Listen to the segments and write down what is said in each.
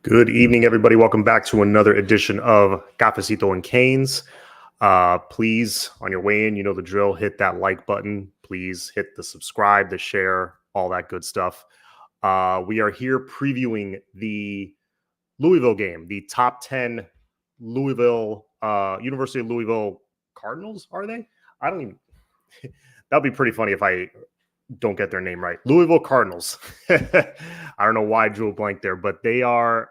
Good evening, everybody. Welcome back to another edition of Cafecito and Canes. Please, on your way in, you know the drill. Hit that like button. Please hit the subscribe, the share, all that good stuff. We are here previewing the Louisville game, the top 10 Louisville, University of Louisville Cardinals, are they? I don't even, that'd be pretty funny if I don't get their name right. Louisville Cardinals. I don't know why I drew a blank there, but they are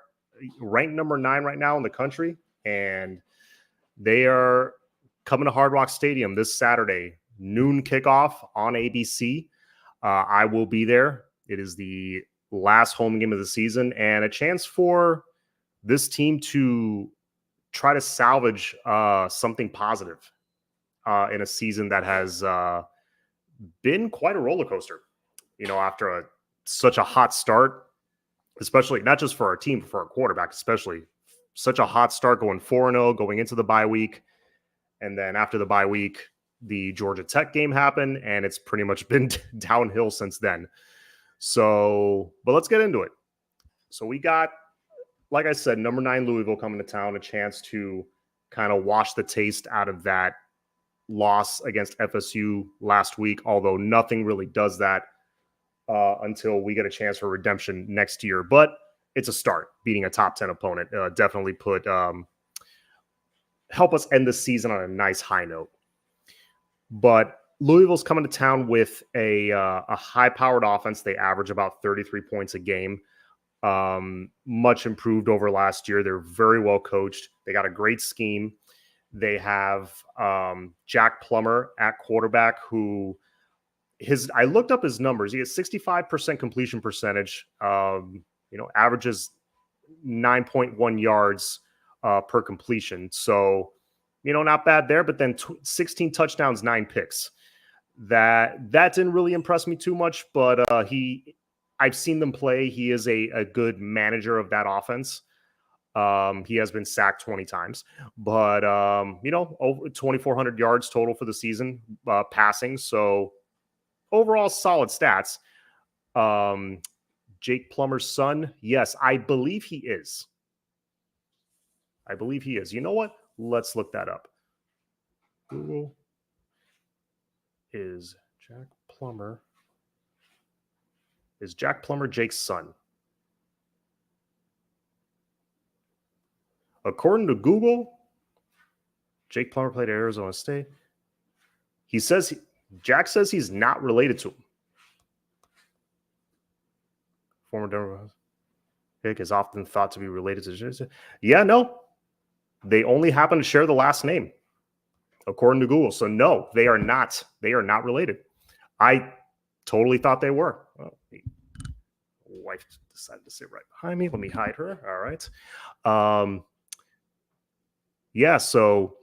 ranked number 9 right now in the country, and they are coming to Hard Rock Stadium this Saturday, noon kickoff on ABC. I will be there. It is the last home game of the season and a chance for this team to try to salvage something positive in a season that has been quite a roller coaster, after such a hot start, especially not just for our team, but for our quarterback, especially such a hot start going 4-0, going into the bye week. And then after the bye week, the Georgia Tech game happened, and it's pretty much been downhill since then. So, but let's get into it. So we got, like I said, number 9 Louisville coming to town, a chance to kind of wash the taste out of that loss against FSU last week, although nothing really does that until we get a chance for redemption next year. But it's a start. Beating a top 10 opponent definitely help us end the season on a nice high note. But Louisville's coming to town with a high-powered offense. They average about 33 points a game. Much improved over last year. They're very well coached. They got a great scheme. They have Jack Plummer at quarterback, who I looked up his numbers. He has 65% completion percentage, averages 9.1 yards per completion. So, not bad there, but then 16 touchdowns, 9 picks. That didn't really impress me too much, but I've seen them play. He is a good manager of that offense. He has been sacked 20 times, but, over 2,400 yards total for the season passing. So overall solid stats. Jake Plummer's son. Yes, I believe he is. You know what? Let's look that up. Google. Is Jack Plummer Jake's son? According to Google, Jake Plummer played at Arizona State. Jack says he's not related to him. Former Denver pick is often thought to be related to. Yeah, no. They only happen to share the last name, according to Google. So no, they are not. They are not related. I totally thought they were. Well, my wife decided to sit right behind me. Let me hide her. All right. Yeah, so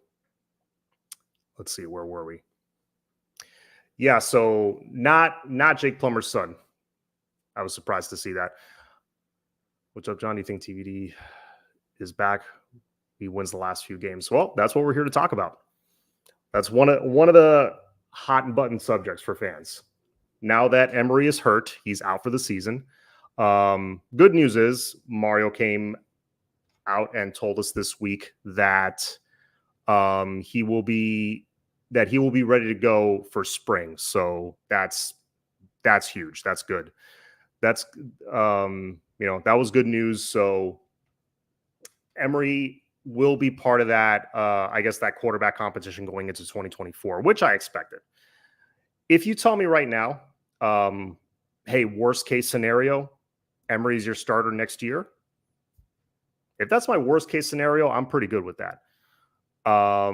let's see, where were we? Yeah, so not Jake Plummer's son. I was surprised to see that. What's up, John? Do you think TVD is back? He wins the last few games. Well, that's what we're here to talk about. That's one of the hot and button subjects for fans. Now that Emory is hurt, he's out for the season. Good news is Mario came out and told us this week that he will be ready to go for spring. So that's huge. That's good. That's that was good news. So Emory will be part of that, that quarterback competition going into 2024, which I expected. If you tell me right now, hey, worst case scenario, Emory's your starter next year. If that's my worst case scenario, I'm pretty good with that. But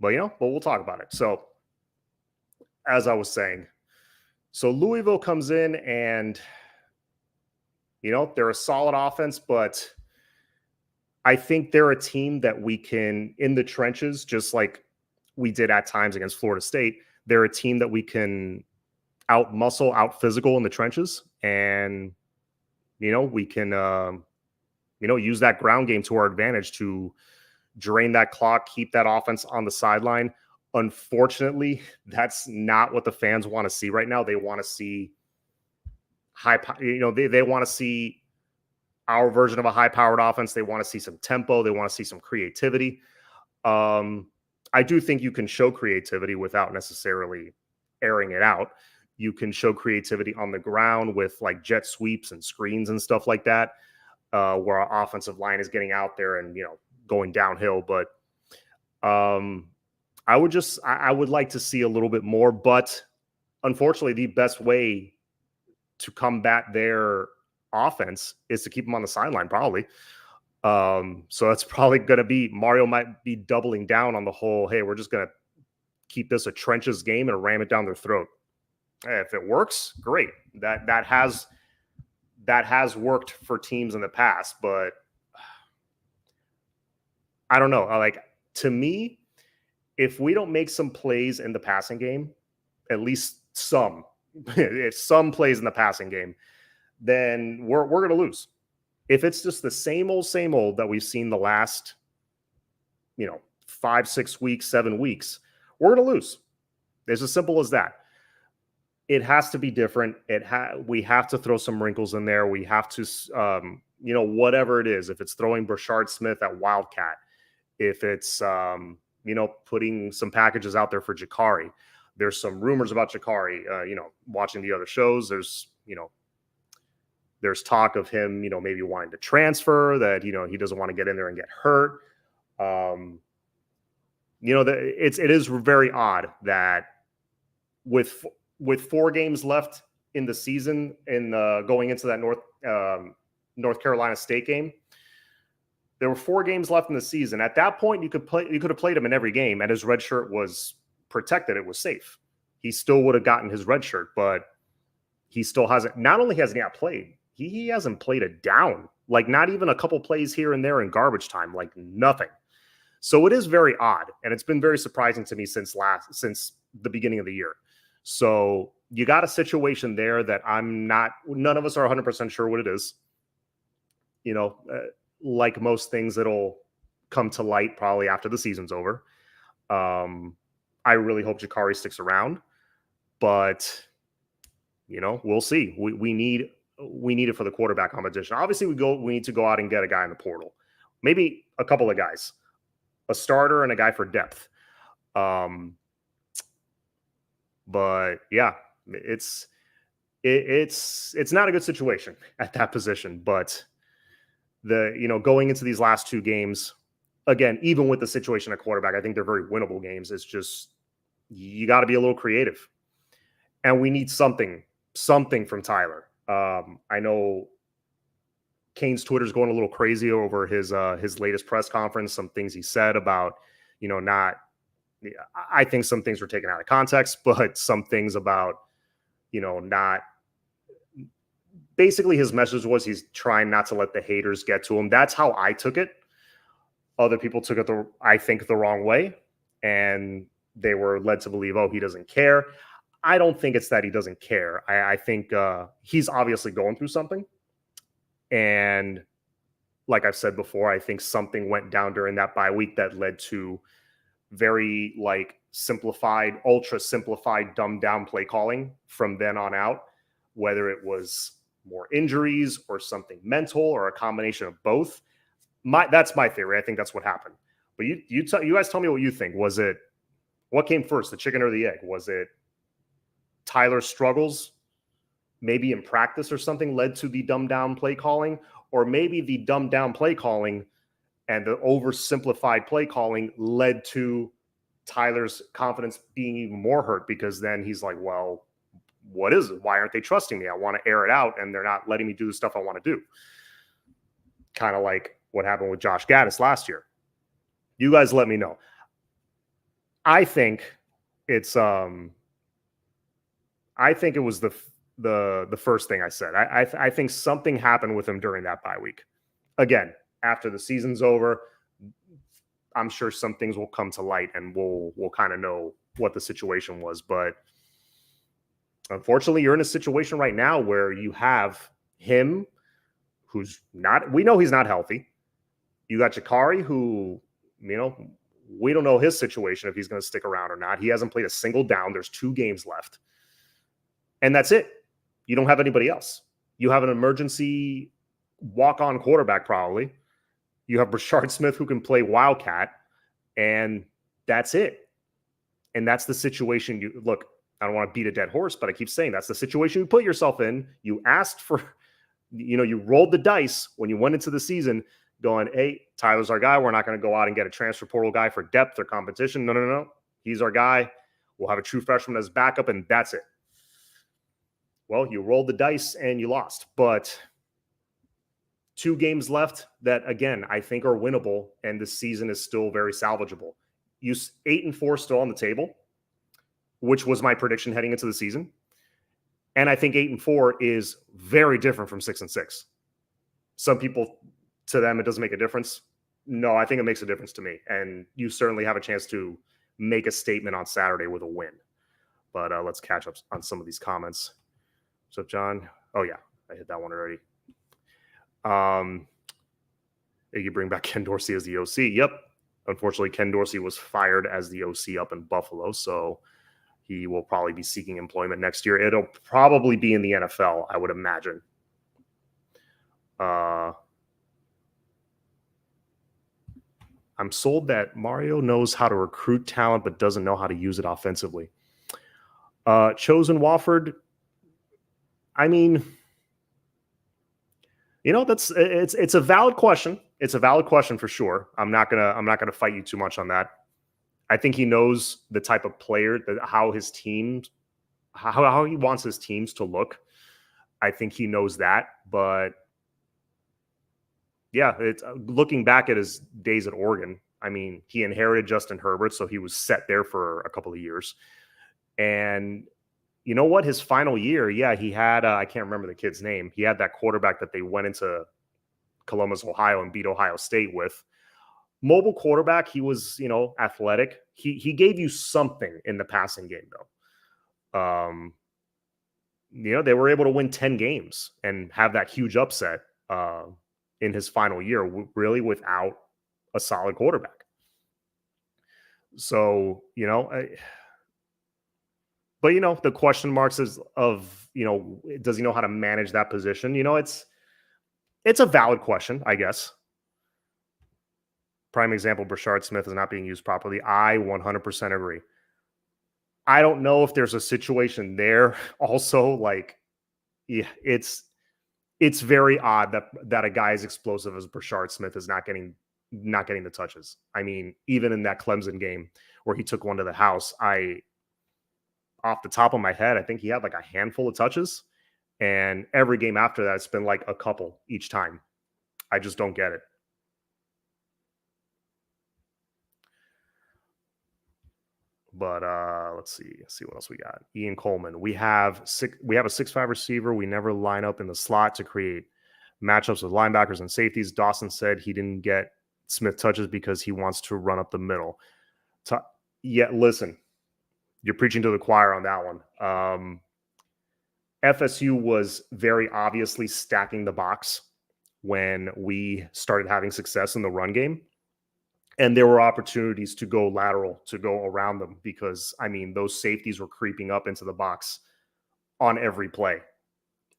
we'll talk about it. So as I was saying, so Louisville comes in and, they're a solid offense, but I think they're a team that we can, in the trenches, just like we did at times against Florida State, they're a team that we can out-muscle, out-physical in the trenches. And, we can, use that ground game to our advantage to drain that clock, keep that offense on the sideline. Unfortunately, that's not what the fans want to see right now. They want to see they want to see our version of a high-powered offense. They want to see some tempo. They want to see some creativity. I do think you can show creativity without necessarily airing it out. You can show creativity on the ground with like jet sweeps and screens and stuff like that, where our offensive line is getting out there and, going downhill. But I would like to see a little bit more, but unfortunately, the best way to combat their offense is to keep them on the sideline, probably. So that's probably going to be, Mario might be doubling down on the whole, hey, we're just going to keep this a trenches game and ram it down their throat. Hey, if it works, great. That has worked for teams in the past, but I don't know. Like, to me, if we don't make some plays in the passing game, at least some, if some plays in the passing game, then we're going to lose. If it's just the same old that we've seen the last, 5, 6 weeks, 7 weeks, we're going to lose. It's as simple as that. It has to be different. We have to throw some wrinkles in there. We have to, whatever it is. If it's throwing Brashard Smith at Wildcat, if it's, putting some packages out there for Jakari. There's some rumors about Jakari, watching the other shows. There's talk of him, maybe wanting to transfer, that, he doesn't want to get in there and get hurt. It is very odd that with 4 games left in the season and going into that North Carolina State game, there were 4 games left in the season. At that point, you could have played him in every game, and his red shirt was protected. It was safe. He still would have gotten his red shirt, but he still hasn't. Not only has he not played, he hasn't played a down, like not even a couple plays here and there in garbage time, like nothing. So it is very odd, and it's been very surprising to me since the beginning of the year. So you got a situation there that none of us are 100% sure what it is. Like most things, it'll come to light probably after the season's over. I really hope Jakari sticks around, but we'll see. We need it for the quarterback competition. Obviously, we need to go out and get a guy in the portal, maybe a couple of guys, a starter and a guy for depth. But yeah, it's not a good situation at that position. But going into these last 2 games, again, even with the situation at quarterback, I think they're very winnable games. It's just, you got to be a little creative, and we need something from Tyler. I know Kane's Twitter's going a little crazy over his latest press conference. Some things he said about, I think some things were taken out of context, but some things about, not. Basically, his message was he's trying not to let the haters get to him. That's how I took it. Other people took it, I think, the wrong way, and they were led to believe, oh, he doesn't care. I don't think it's that he doesn't care. I think he's obviously going through something. And like I've said before, I think something went down during that bye week that led to very ultra simplified, dumbed down play calling from then on out, whether it was more injuries or something mental or a combination of both. That's my theory. I think that's what happened. But you guys tell me what you think. What came first, the chicken or the egg? Was it Tyler's struggles, maybe in practice or something, led to the dumbed down play calling? Or maybe the dumbed down play calling and the oversimplified play calling led to Tyler's confidence being even more hurt, because then he's like, well, what is it? Why aren't they trusting me? I want to air it out, and they're not letting me do the stuff I want to do. Kind of like what happened with Josh Gaddis last year. You guys let me know. I think it was the first thing I said. I think something happened with him during that bye week. Again, after the season's over, I'm sure some things will come to light, and we'll kind of know what the situation was. But unfortunately, you're in a situation right now where you have him, we know he's not healthy. You got Jakari, who, we don't know his situation, if he's going to stick around or not. He hasn't played a single down. There's 2 games left. And that's it. You don't have anybody else. You have an emergency walk-on quarterback probably. You have Brashard Smith who can play Wildcat, and that's it. And that's the situation you look. I don't want to beat a dead horse, but I keep saying that's the situation you put yourself in. You asked for, you rolled the dice when you went into the season going, hey, Tyler's our guy. We're not going to go out and get a transfer portal guy for depth or competition. No. He's our guy. We'll have a true freshman as backup, and that's it. Well, you rolled the dice and you lost. But 2 games left that, again, I think are winnable, and the season is still very salvageable. 8-4 still on the table, which was my prediction heading into the season. And I think 8-4 is very different from 6-6. Some people, to them, it doesn't make a difference. No, I think it makes a difference to me. And you certainly have a chance to make a statement on Saturday with a win. But let's catch up on some of these comments. What's up, John? Oh, yeah, I hit that one already. You bring back Ken Dorsey as the OC. Yep. Unfortunately, Ken Dorsey was fired as the OC up in Buffalo, so he will probably be seeking employment next year. It'll probably be in the NFL, I would imagine. I'm sold that Mario knows how to recruit talent but doesn't know how to use it offensively. Chosen Wofford, I mean, it's a valid question. It's a valid question for sure. I'm not gonna fight you too much on that. I think he knows the type of player how his teams, how he wants his teams to look. I think he knows that, but yeah, it's looking back at his days at Oregon. I mean, he inherited Justin Herbert, so he was set there for a couple of years. And you know what? His final year, yeah, he had, I can't remember the kid's name. He had that quarterback that they went into Columbus, Ohio and beat Ohio State with. Mobile quarterback. He was, athletic. He gave you something in the passing game, though. They were able to win 10 games and have that huge upset in his final year, really without a solid quarterback. So, but the question marks is of, does he know how to manage that position? It's a valid question, I guess. Prime example, Brashard Smith is not being used properly. I 100% agree. I don't know if there's a situation there also, it's very odd that a guy as explosive as Brashard Smith is not getting the touches. I mean, even in that Clemson game where he took one to the house, off the top of my head, I think he had like a handful of touches. And every game after that, it's been like a couple each time. I just don't get it. But let's see what else we got. Ian Coleman. We have a 6'5" receiver. We never line up in the slot to create matchups with linebackers and safeties. Dawson said he didn't get Smith touches because he wants to run up the middle. Yeah, listen, you're preaching to the choir on that one. FSU was very obviously stacking the box when we started having success in the run game. And there were opportunities to go lateral, to go around them, because, I mean, those safeties were creeping up into the box on every play.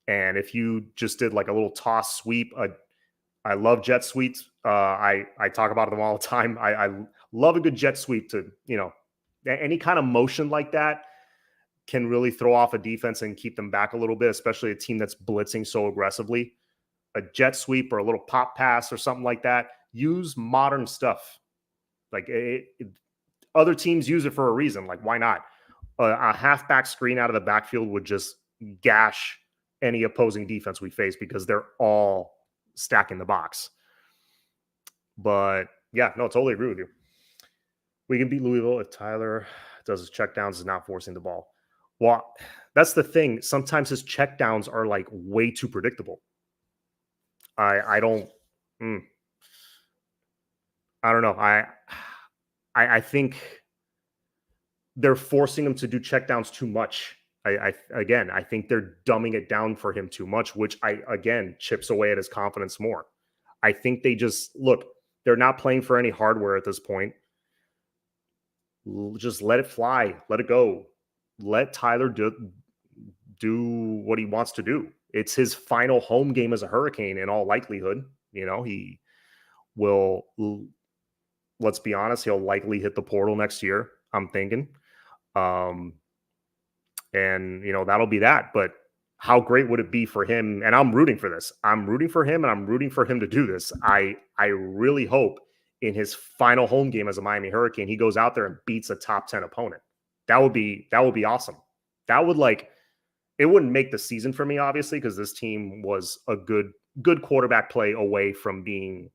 And if you just did like a little toss sweep, I love jet sweeps. I talk about them all the time. I love a good jet sweep to, any kind of motion like that can really throw off a defense and keep them back a little bit, especially a team that's blitzing so aggressively. A jet sweep or a little pop pass or something like that. Use modern stuff. Other teams use it for a reason. Like, why not? A halfback screen out of the backfield would just gash any opposing defense we face because they're all stacking the box. But yeah, no, totally agree with you. We can beat Louisville if Tyler does his checkdowns and not forcing the ball. Well, that's the thing. Sometimes his checkdowns are like way too predictable. I don't know. I think they're forcing him to do checkdowns too much. I think they're dumbing it down for him too much, which chips away at his confidence more. I think they just they're not playing for any hardware at this point. Just let it fly, let it go. Let Tyler do what he wants to do. It's his final home game as a Hurricane in all likelihood. He will, let's be honest, he'll likely hit the portal next year, I'm thinking. Um, and, that'll be that. But how great would it be for him? And I'm rooting for this. I'm rooting for him, and I'm rooting for him to do this. I really hope in his final home game as a Miami Hurricane, he goes out there and beats a top 10 opponent. That would be awesome. That would it wouldn't make the season for me, obviously, because this team was a good quarterback play away from being,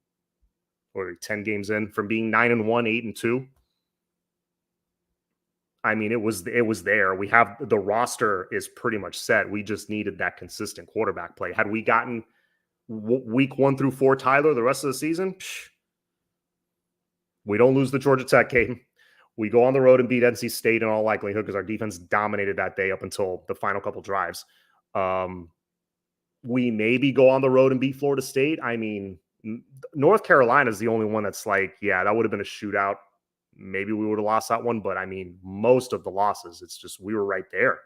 or 10 games in, from being 9-1, 8-2. I mean, it was there. We have the roster is pretty much set. We just needed that consistent quarterback play. Had we gotten week 1 through 4 Tyler the rest of the season, we don't lose the Georgia Tech game. We go on the road and beat NC State in all likelihood because our defense dominated that day up until the final couple drives. We maybe go on the road and beat Florida State. I mean, North Carolina is the only one that's that would have been a shootout. Maybe we would have lost that one, but I mean, most of the losses, it's just we were right there.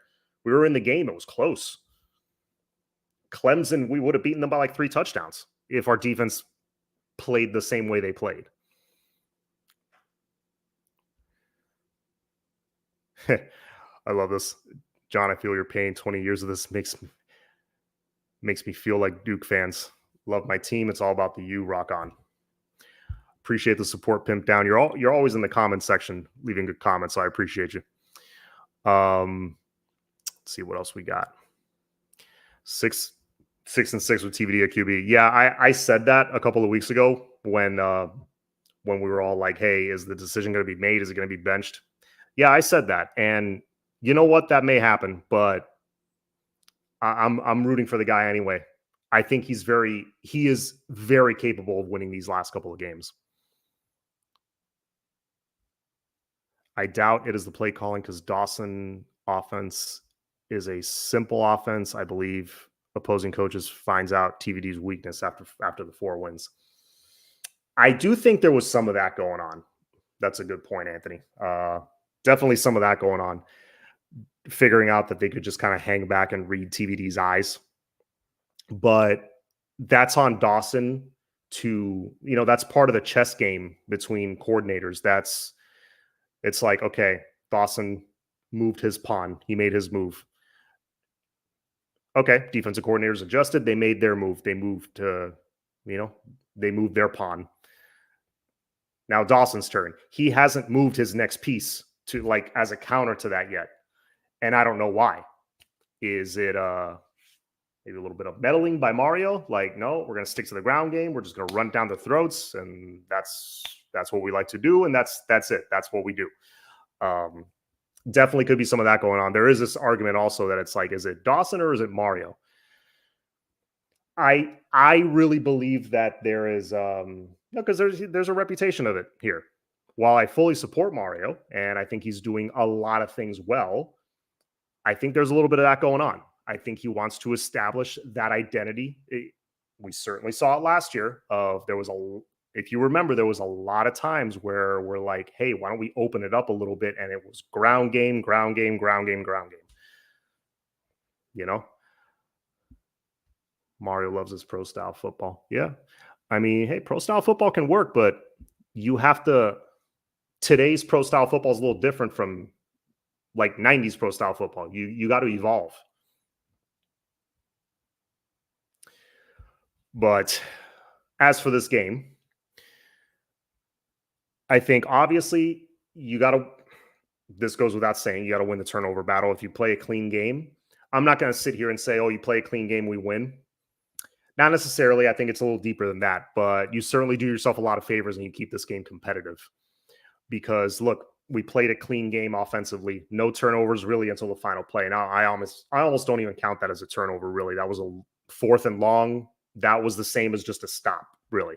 We were in the game. It was close. Clemson, we would have beaten them by 3 touchdowns if our defense played the same way they played. I love this. John, I feel your pain. 20 years of this makes me feel like Duke fans. Love my team. It's all about the U. Rock on. Appreciate the support, Pimp Down. You're always in the comment section leaving good comments, so I appreciate you. Let's see what else we got. 6-6 with TVD at QB. Yeah, I said that a couple of weeks ago when we were all like, hey, is the decision going to be made? Is it going to be benched? Yeah, I said that. And you know what? That may happen, but I'm rooting for the guy anyway. I think he is very capable of winning these last couple of games. I doubt it is the play calling because Dawson offense is a simple offense. I believe opposing coaches finds out TVD's weakness after the 4 wins. I do think there was some of that going on. That's a good point, Anthony. Definitely some of that going on. Figuring out that they could just kind of hang back and read TVD's eyes. But that's on Dawson to, that's part of the chess game between coordinators. It's like, okay, Dawson moved his pawn. He made his move. Okay, defensive coordinators adjusted. They made their move. They moved to, they moved their pawn. Now Dawson's turn. He hasn't moved his next piece to as a counter to that yet. And I don't know why. Is it maybe a little bit of meddling by Mario? No, we're going to stick to the ground game. We're just going to run down the throats, and that's what we like to do, and that's it. That's what we do. Definitely could be some of that going on. There is this argument also that it's is it Dawson or is it Mario? I really believe that there is because there's a reputation of it here. While I fully support Mario and I think he's doing a lot of things well, I think there's a little bit of that going on. I think he wants to establish that identity. We certainly saw it last year. If you remember, there was a lot of times where we're like, hey, why don't we open it up a little bit? And it was ground game, ground game, ground game, ground game. Mario loves his pro style football. Yeah. I mean, hey, pro style football can work, but you have to. Today's pro style football is a little different from 90s pro style football. You got to evolve. But as for this game, I think obviously this goes without saying, you got to win the turnover battle. If you play a clean game, I'm not going to sit here and say, oh, you play a clean game, we win. Not necessarily. I think it's a little deeper than that, but you certainly do yourself a lot of favors and you keep this game competitive. Because look, we played a clean game offensively, no turnovers really until the final play. Now I almost don't even count that as a turnover. Really, that was a 4th and long. That was the same as just a stop, really.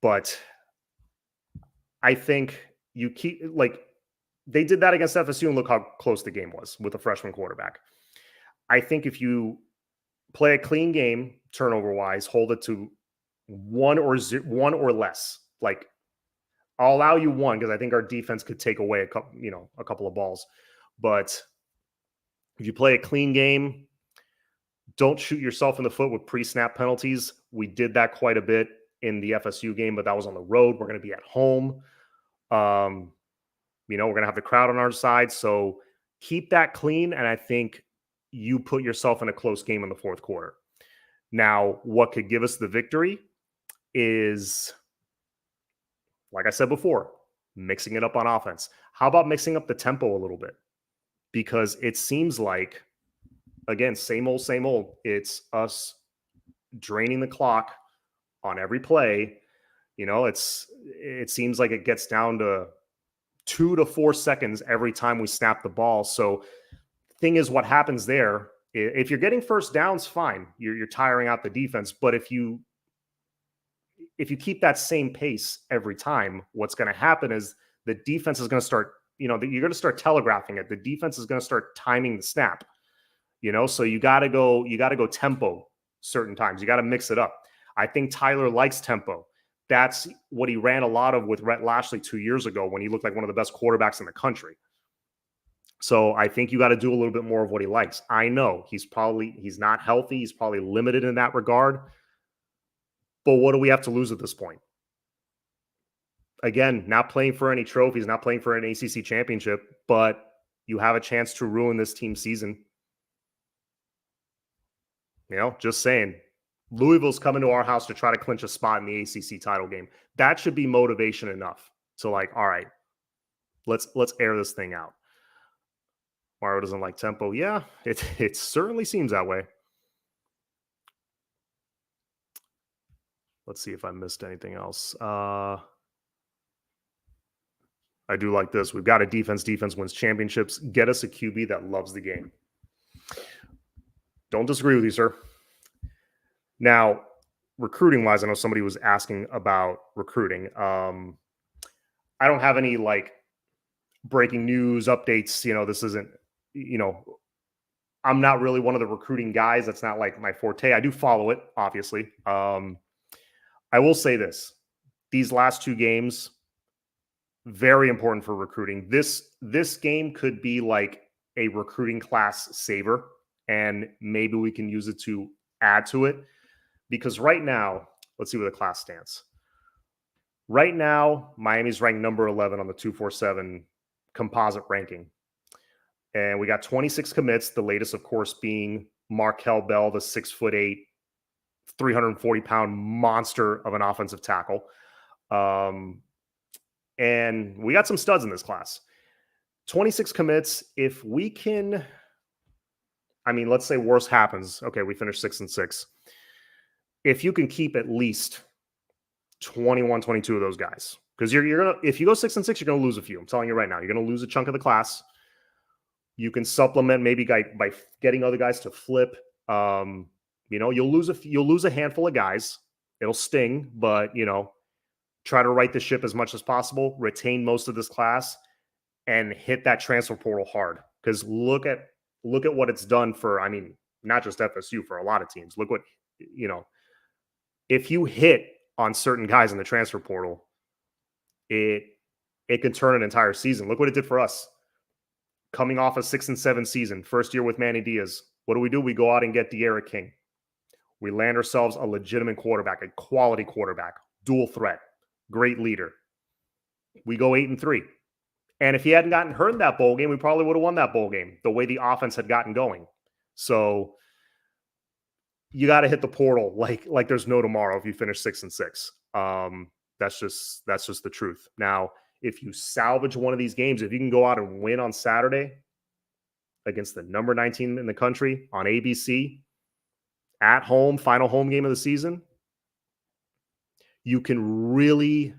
But I think you keep they did that against FSU and look how close the game was with a freshman quarterback. I think if you play a clean game turnover wise, hold it to 1 or less. I'll allow you 1 because I think our defense could take away a couple of balls. But If you play a clean game, don't shoot yourself in the foot with pre-snap penalties. We did that quite a bit in the FSU game, but that was on the road. We're going to be at home. We're going to have the crowd on our side. So keep that clean. And I think you put yourself in a close game in the fourth quarter. Now, what could give us the victory is, like I said before, mixing it up on offense. How about mixing up the tempo a little bit? Because it seems like, again, same old. It's us draining the clock on every play. It seems like it gets down to 2 to 4 seconds every time we snap the ball. So thing is, what happens there, if you're getting first downs, fine. You're tiring out the defense. But if you keep that same pace every time, what's going to happen is the defense is going to start, you're going to start telegraphing it. The defense is going to start timing the snap, so you got to go tempo certain times. You got to mix it up. I think Tyler likes tempo. That's what he ran a lot of with Rhett Lashley 2 years ago when he looked like one of the best quarterbacks in the country. So I think you got to do a little bit more of what he likes. I know he's not healthy. He's probably limited in that regard. But what do we have to lose at this point? Again, not playing for any trophies, not playing for an ACC championship, but you have a chance to ruin this team's season. Just saying. Louisville's coming to our house to try to clinch a spot in the ACC title game. That should be motivation enough to all right, let's air this thing out. Mario doesn't like tempo. Yeah, it certainly seems that way. Let's see if I missed anything else. I do like this. We've got a defense. Defense wins championships. Get us a QB that loves the game. Don't disagree with you, sir. Now, recruiting-wise, I know somebody was asking about recruiting. I don't have any breaking news updates. This isn't, I'm not really one of the recruiting guys. That's not my forte. I do follow it, obviously. I will say this. These last 2 games, very important for recruiting. This game could be a recruiting class saver, and maybe we can use it to add to it. Because right now, let's see where the class stands. Right now, Miami's ranked number 11 on the 247 composite ranking. And we got 26 commits, the latest, of course, being Markel Bell, the 6'8", 340-pound monster of an offensive tackle. And we got some studs in this class. 26 commits. If we can, let's say worst happens. Okay, we finished 6-6. If you can keep at least 21, 22 of those guys, because you're gonna, if you go 6-6, you're gonna lose a few. I'm telling you right now, you're gonna lose a chunk of the class. You can supplement maybe by getting other guys to flip. You'll lose a handful of guys. It'll sting, but try to right the ship as much as possible. Retain most of this class and hit that transfer portal hard. Because look at what it's done for. Not just FSU, for a lot of teams. Look what if you hit on certain guys in the transfer portal, it can turn an entire season. Look what it did for us. Coming off a 6-7 season, first year with Manny Diaz, what do? We go out and get De'Ara King. We land ourselves a legitimate quarterback, a quality quarterback, dual threat, great leader. We go 8-3. And if he hadn't gotten hurt in that bowl game, we probably would have won that bowl game, the way the offense had gotten going. So you got to hit the portal like there's no tomorrow if you finish 6-6. That's just the truth. Now, if you salvage one of these games, if you can go out and win on Saturday against the number 19 in the country on ABC at home, final home game of the season, you can really,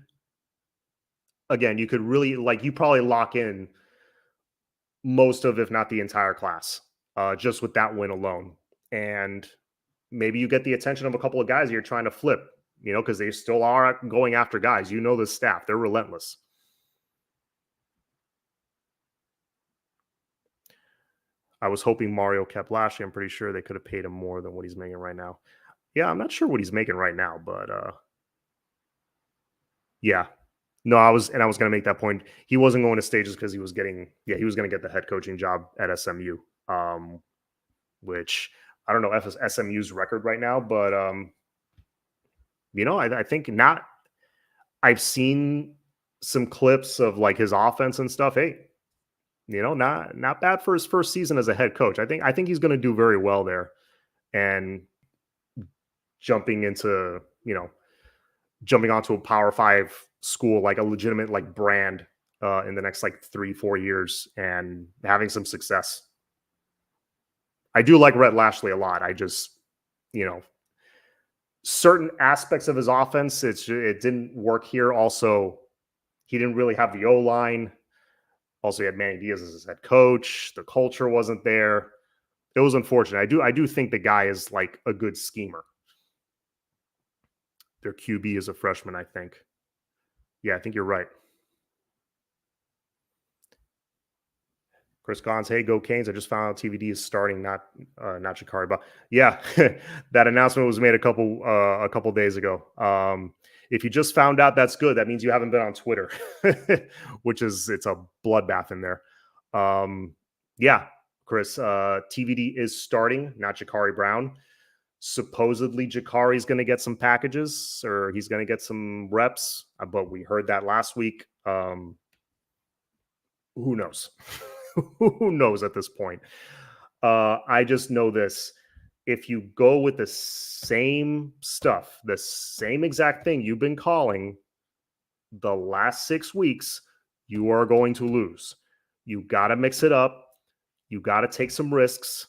you probably lock in most of, if not the entire class, just with that win alone. And maybe you get the attention of a couple of guys you're trying to flip, because they still are going after guys. The staff, they're relentless. I was hoping Mario kept Lashley. I'm pretty sure they could have paid him more than what he's making right now. Yeah, I'm not sure what he's making right now, but yeah. No, I was going to make that point. He wasn't going to stages because he was going to get the head coaching job at SMU. um, which I don't know SMU's record right now, but I think not. I've seen some clips of like his offense and stuff. Hey, not bad for his first season as a head coach. I think he's going to do very well there, and jumping into jumping onto a Power Five school, like a legitimate like brand in the next like 3-4 years, and having some success. I do like Rhett Lashley a lot. I just, certain aspects of his offense, it didn't work here. Also, he didn't really have the O line. Also, he had Manny Diaz as his head coach. The culture wasn't there. It was unfortunate. I do think the guy is like a good schemer. Their QB is a freshman, I think. Yeah, I think you're right. Chris Gons, hey, go Canes. I just found out TVD is starting, not Shikari. But yeah, that announcement was made a couple days ago. If you just found out, that's good. That means you haven't been on Twitter, it's a bloodbath in there. Yeah, Chris, TVD is starting, not Jakari Brown. Supposedly Jakari's going to get some packages, or he's going to get some reps, but we heard that last week. Who knows? Who knows at this point? I just know this. If you go with the same stuff, the same exact thing you've been calling the last 6 weeks, you are going to lose. You got to mix it up. You got to take some risks.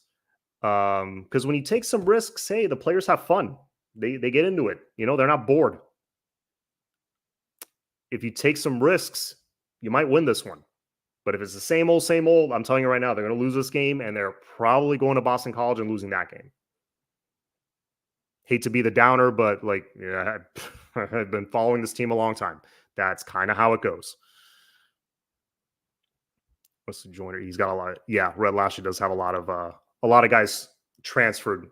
Because when you take some risks, hey, the players have fun. They get into it. They're not bored. If you take some risks, you might win this one. But if it's the same old, I'm telling you right now, they're going to lose this game, and they're probably going to Boston College and losing that game. Hate to be the downer, but I've been following this team a long time. That's kind of how it goes. What's the joiner? He's got a lot. Red Lashley does have a lot of guys transferred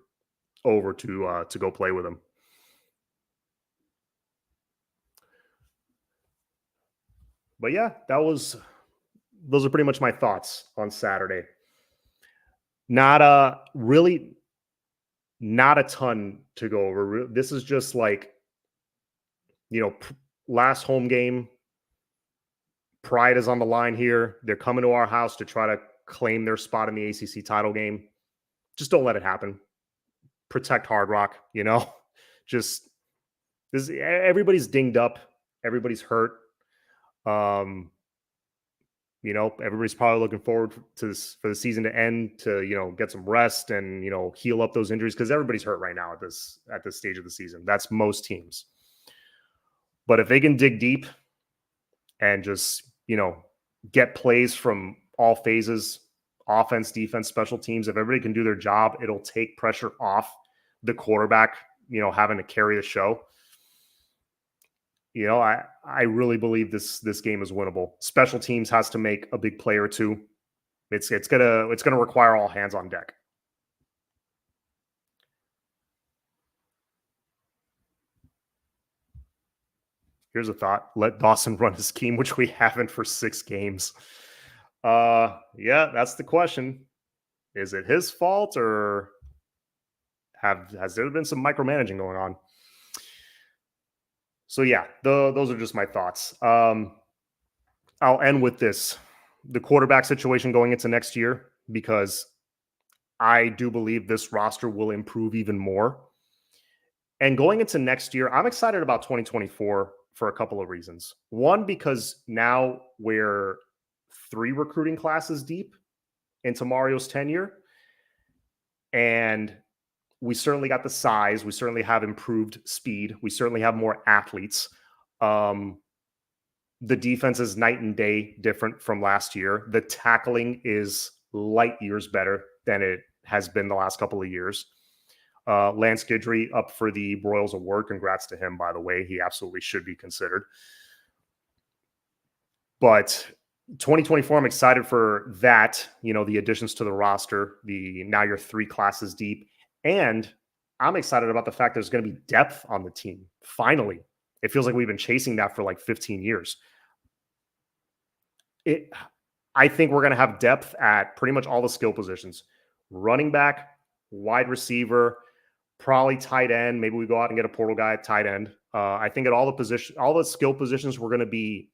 over to go play with him. But yeah, those are pretty much my thoughts on Saturday. Not a ton to go over. This is just like, last home game. Pride is on the line here. They're coming to our house to try to claim their spot in the ACC title game. Just don't let it happen. Protect Hard Rock, Just everybody's dinged up. Everybody's hurt. Everybody's probably looking forward for the season to end, to get some rest and heal up those injuries, because everybody's hurt right now at this stage of the season. That's most teams. But if they can dig deep and just get plays from all phases, offense, defense, special teams, if everybody can do their job, it'll take pressure off the quarterback, having to carry the show. I really believe this game is winnable. Special teams has to make a big play or two. It's gonna require all hands on deck. Here's a thought: let Dawson run his scheme, which we haven't for 6 games. Yeah, that's the question. Is it his fault, or has there been some micromanaging going on? So yeah, those are just my thoughts. I'll end with this: the quarterback situation going into next year, because I do believe this roster will improve even more. And going into next year, I'm excited about 2024 for a couple of reasons. One, because now we're 3 recruiting classes deep into Mario's tenure, and we certainly got the size. We certainly have improved speed. We certainly have more athletes. The defense is night and day different from last year. The tackling is light years better than it has been the last couple of years. Lance Guidry up for the Royals Award. Congrats to him, by the way. He absolutely should be considered. But 2024, I'm excited for that. The additions to the roster. Now you're 3 classes deep. And I'm excited about the fact there's going to be depth on the team. Finally, it feels like we've been chasing that for like 15 years. I think we're going to have depth at pretty much all the skill positions. running back, wide receiver, probably tight end. Maybe we go out and get a portal guy at tight end. I think at all the skill positions, we're going to be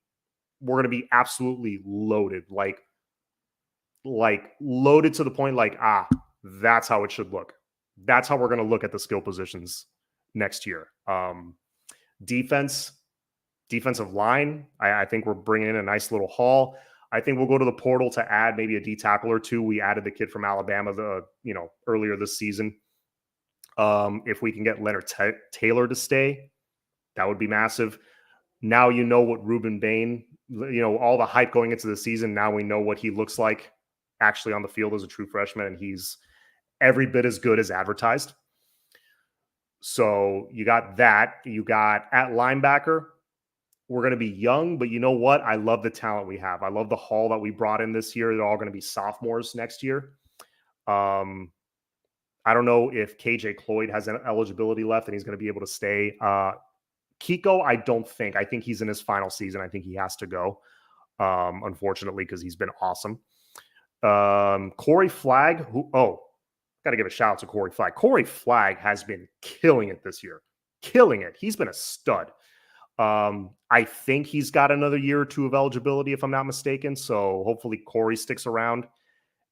absolutely loaded, like loaded to the point, like, that's how it should look. That's how we're going to look at the skill positions next year. Defensive line, I think we're bringing in a nice little haul. I think we'll go to the portal to add maybe a D tackle or two. We added the kid from Alabama, earlier this season. If we can get Leonard Taylor to stay, that would be massive. Now you know what Ruben Bain, all the hype going into the season. Now we know what he looks like actually on the field as a true freshman, and he's every bit as good as advertised. So you got that. You got at linebacker, we're going to be young, but you know what? I love the talent we have. I love the haul that we brought in this year. They're all going to be sophomores next year. I don't know if KJ Cloyd has an eligibility left and he's going to be able to stay. Kiko, I don't think. I think he's in his final season. I think he has to go, unfortunately, because he's been awesome. Corey Flagg, got to give a shout out to Corey Flagg. Corey Flagg has been killing it this year. Killing it. He's been a stud. I think he's got another year or two of eligibility, if I'm not mistaken. So hopefully Corey sticks around.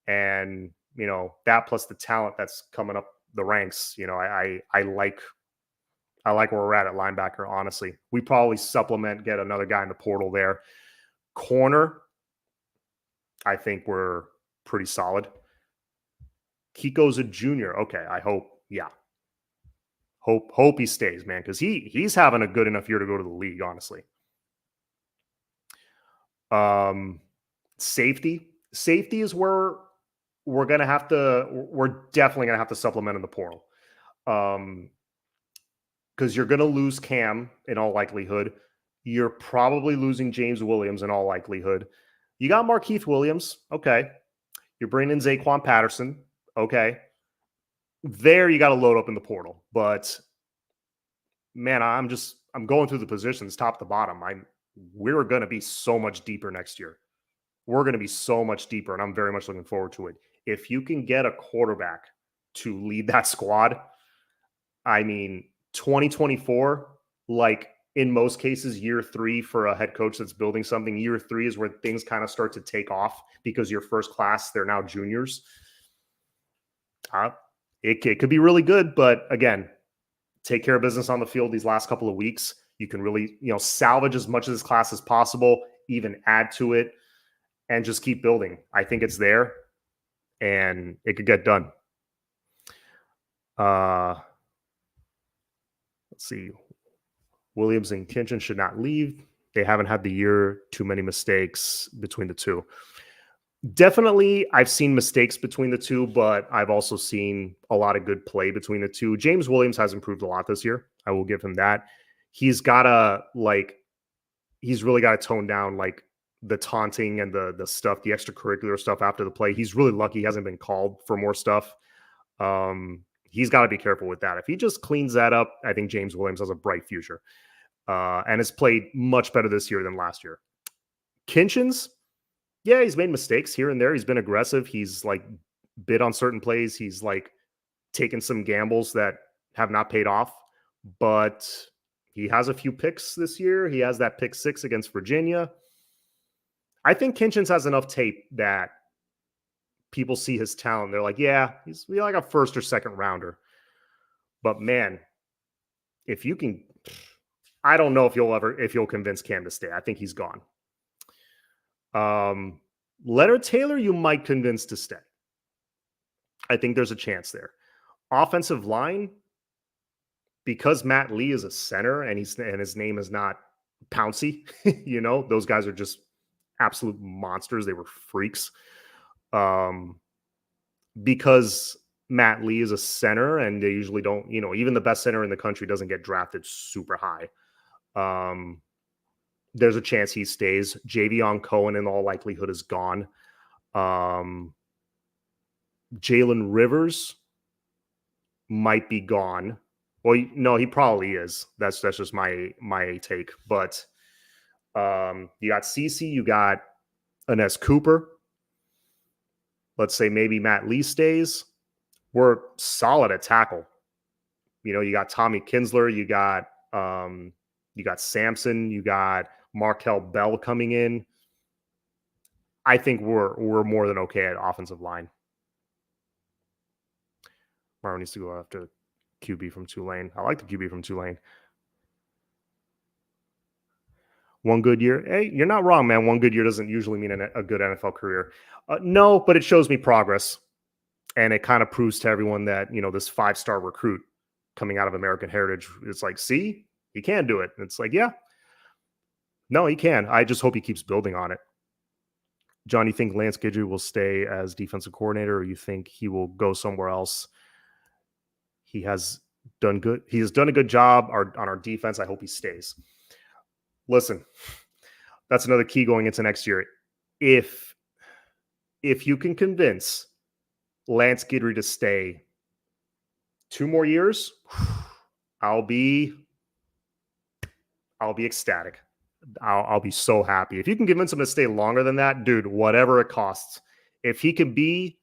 And, that plus the talent that's coming up the ranks, I like where we're at linebacker, honestly. We probably get another guy in the portal there. Corner, I think we're pretty solid. Kiko's a junior. Okay, I hope. Yeah. Hope he stays, man, because he's having a good enough year to go to the league, honestly. Safety is where we're definitely going to have to supplement in the portal. Because you're going to lose Cam in all likelihood. You're probably losing James Williams in all likelihood. You got Markeith Williams. Okay. You're bringing in Zaquan Patterson. Okay. There you got to load up in the portal. But, man, I'm going through the positions top to bottom. We're going to be so much deeper next year. We're going to be so much deeper, and I'm very much looking forward to it. If you can get a quarterback to lead that squad, 2024, like in most cases, year 3 for a head coach that's building something, year 3 is where things kind of start to take off because your first class, they're now juniors. It could be really good, but again, take care of business on the field these last couple of weeks. You can really, salvage as much of this class as possible, even add to it, and just keep building. I think it's there, and it could get done. Let's see. Williams and Kinchin should not leave. They haven't had the year. Too many mistakes between the two. Definitely, I've seen mistakes between the two, but I've also seen a lot of good play between the two. James Williams has improved a lot this year. I will give him that. He's really got to tone down the taunting and the stuff, the extracurricular stuff after the play. He's really lucky he hasn't been called for more stuff. He's got to be careful with that. If he just cleans that up, I think James Williams has a bright future and has played much better this year than last year. Kinchin's, yeah, he's made mistakes here and there. He's been aggressive. He's bid on certain plays. He's taken some gambles that have not paid off, but he has a few picks this year. He has that pick 6 against Virginia. I think Kinchin's has enough tape that people see his talent. They're like, yeah, he's like a first or second rounder. But man, if you can, I don't know if you'll convince Cam to stay. I think he's gone. Leonard Taylor, you might convince to stay. I think there's a chance there. Offensive line, because Matt Lee is a center and his name is not Pouncey, those guys are just absolute monsters. They were freaks. Because Matt Lee is a center and they usually don't, even the best center in the country doesn't get drafted super high. There's a chance he stays. Javion Cohen in all likelihood is gone. Jalen Rivers might be gone. Well, no, he probably is. That's just my take. But you got CeCe, you got Ines Cooper. Let's say maybe Matt Lee stays. We're solid at tackle. You know, you got Tommy Kinsler, you got Sampson, you got Markel Bell coming in. I think we're more than okay at offensive line. Mario needs to go after QB from Tulane. I like the QB from Tulane. One good year. Hey, you're not wrong, man. One good year doesn't usually mean a good NFL career. No, but it shows me progress. And it kind of proves to everyone that, you know, this 5-star recruit coming out of American Heritage, it's like, see, he can do it. And it's like, yeah, no, he can. I just hope he keeps building on it. John, you think Lance Guidry will stay as defensive coordinator, or you think he will go somewhere else? He has done good. He has done a good job on our defense. I hope he stays. Listen, that's another key going into next year. If you can convince Lance Guidry to stay 2 more years, I'll be ecstatic. I'll be so happy. If you can convince him to stay longer than that, dude, whatever it costs. If he could be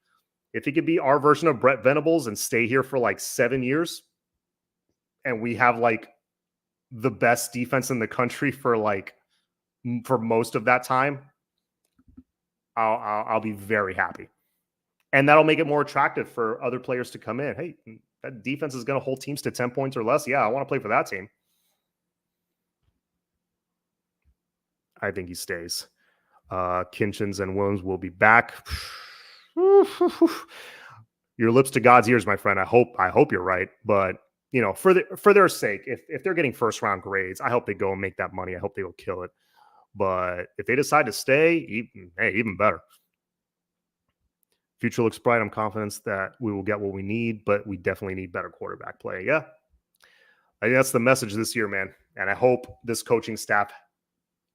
our version of Brett Venables and stay here for like 7 years, and we have like the best defense in the country for most of that time, I'll be very happy. And that'll make it more attractive for other players to come in. Hey, that defense is going to hold teams to 10 points or less. Yeah, I want to play for that team. I think he stays. Kinchins and Williams will be back. Your lips to God's ears, my friend. I hope you're right. But, you know, for their sake, if they're getting first round grades, I hope they go and make that money. I hope they will kill it. But if they decide to stay, even better. Future looks bright. I'm confident that we will get what we need, but we definitely need better quarterback play. Yeah. I think that's the message this year, man. And I hope this coaching staff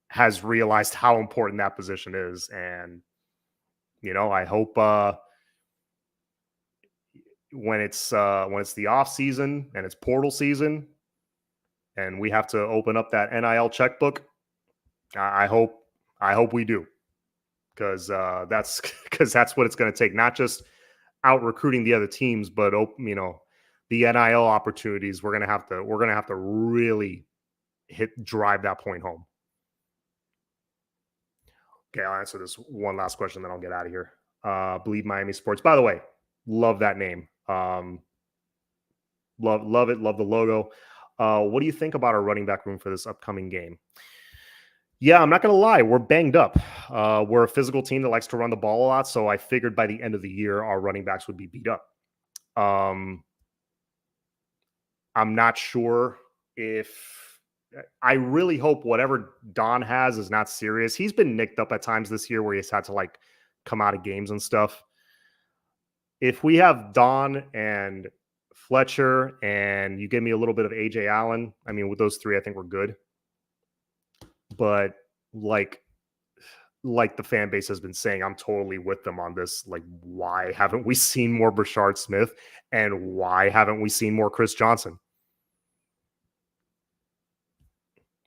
has realized how important that position is. And, you know, I hope when it's the off season and it's portal season and we have to open up that NIL checkbook, I hope we do. Because that's what it's going to take. Not just out recruiting the other teams, but you know, the NIL opportunities. We're gonna have to really drive that point home. Okay, I'll answer this one last question, then I'll get out of here. Believe Miami Sports. By the way, love that name. Love it. Love the logo. What do you think about our running back room for this upcoming game? Yeah, I'm not going to lie. We're banged up. We're a physical team that likes to run the ball a lot. So I figured by the end of the year, our running backs would be beat up. I'm not sure if I really hope whatever Don has is not serious. He's been nicked up at times this year where he's had to like come out of games and stuff. If we have Don and Fletcher and you give me a little bit of AJ Allen, I mean, with those 3, I think we're good. But like the fan base has been saying, I'm totally with them on this. Like, why haven't we seen more Brashard Smith? And why haven't we seen more Chris Johnson?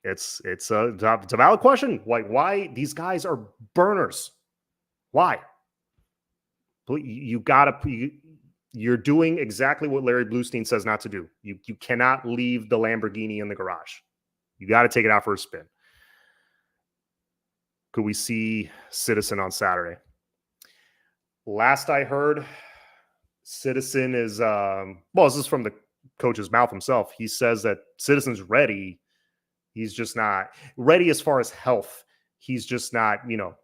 It's a valid question. Like, why these guys are burners? Why? You're doing exactly what Larry Bluestein says not to do. You cannot leave the Lamborghini in the garage. You got to take it out for a spin. Could we see Citizen on Saturday? Last I heard, Citizen is, this is from the coach's mouth himself. He says that Citizen's ready. He's just not ready as far as health. He's just not, you know,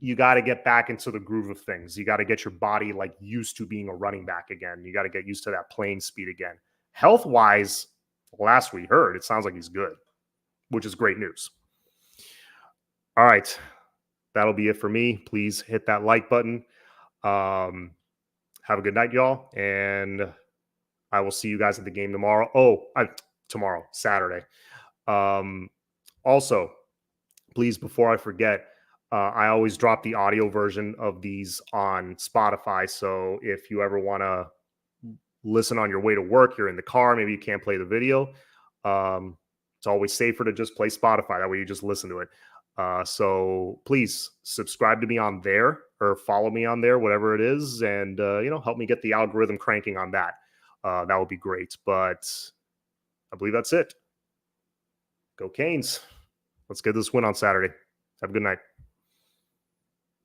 you got to get back into the groove of things. You got to get your body like used to being a running back again. You got to get used to that playing speed again. Health-wise, last we heard, it sounds like he's good, which is great news. All right. That'll be it for me. Please hit that like button. Have a good night, y'all. And I will see you guys at the game tomorrow. Tomorrow, Saturday. Also, please, before I forget, I always drop the audio version of these on Spotify. So if you ever want to listen on your way to work, you're in the car, maybe you can't play the video. It's always safer to just play Spotify. That way you just listen to it. So please subscribe to me on there or follow me on there, whatever it is, and help me get the algorithm cranking on that. That would be great. But I believe that's it. Go Canes. Let's get this win on Saturday. Have a good night.